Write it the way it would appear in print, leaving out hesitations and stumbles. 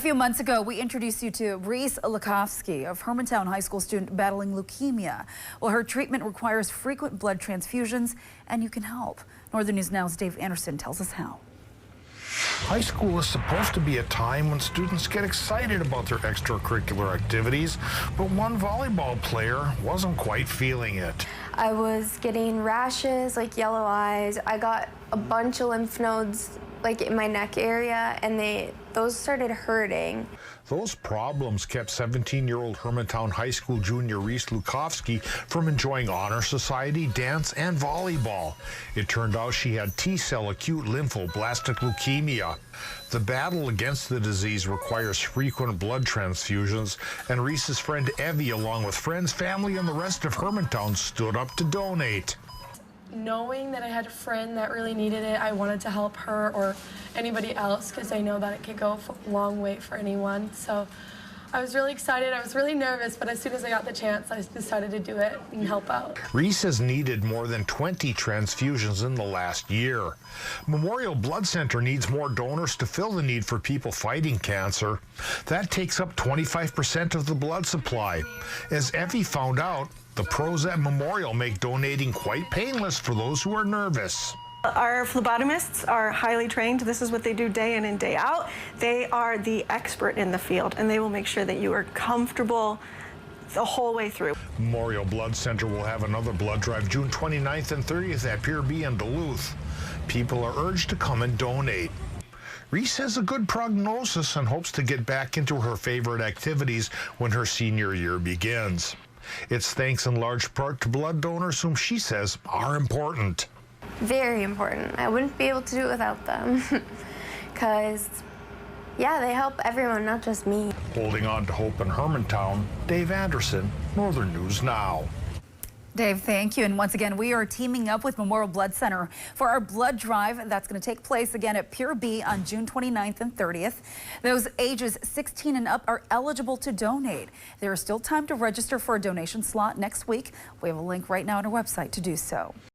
A few months ago, we introduced you to Reese Lukovsky, of Hermantown High School student battling leukemia. Well, her treatment requires frequent blood transfusions, and you can help. Northern News Now's Dave Anderson tells us how. High school is supposed to be a time when students get excited about their extracurricular activities, but one volleyball player wasn't quite feeling it. I was getting rashes, like yellow eyes. I got a bunch of lymph nodes like in my neck area, and those started hurting. Those problems kept 17-year-old Hermantown High School junior Reese Lukovsky from enjoying honor society, dance, and volleyball. It turned out she had T-cell acute lymphoblastic leukemia. The battle against the disease requires frequent blood transfusions, and Reese's friend Evie, along with friends, family, and the rest of Hermantown, stood up to donate. Knowing that I had a friend that really needed it, I wanted to help her or anybody else because I know that it could go a long way for anyone. So I was really excited. I was really nervous, but as soon as I got the chance, I decided to do it and help out. Reese has needed more than 20 transfusions in the last year. Memorial Blood Center needs more donors to fill the need for people fighting cancer. That takes up 25% of the blood supply. As Evie found out, the pros at Memorial make donating quite painless for those who are nervous. Our phlebotomists are highly trained. This is what they do day in and day out. They are the expert in the field, and they will make sure that you are comfortable the whole way through. Memorial Blood Center will have another blood drive June 29th and 30th at Pier B in Duluth. People are urged to come and donate. Reese has a good prognosis and hopes to get back into her favorite activities when her senior year begins. It's thanks in large part to blood donors whom she says are important. Very important. I wouldn't be able to do it without them. Because, yeah, they help everyone, not just me. Holding on to hope in Hermantown, Dave Anderson, Northern News Now. Dave, thank you. And once again, we are teaming up with Memorial Blood Center for our blood drive. That's going to take place again at Pier B on June 29th and 30th. Those ages 16 and up are eligible to donate. There is still time to register for a donation slot next week. We have a link right now on our website to do so.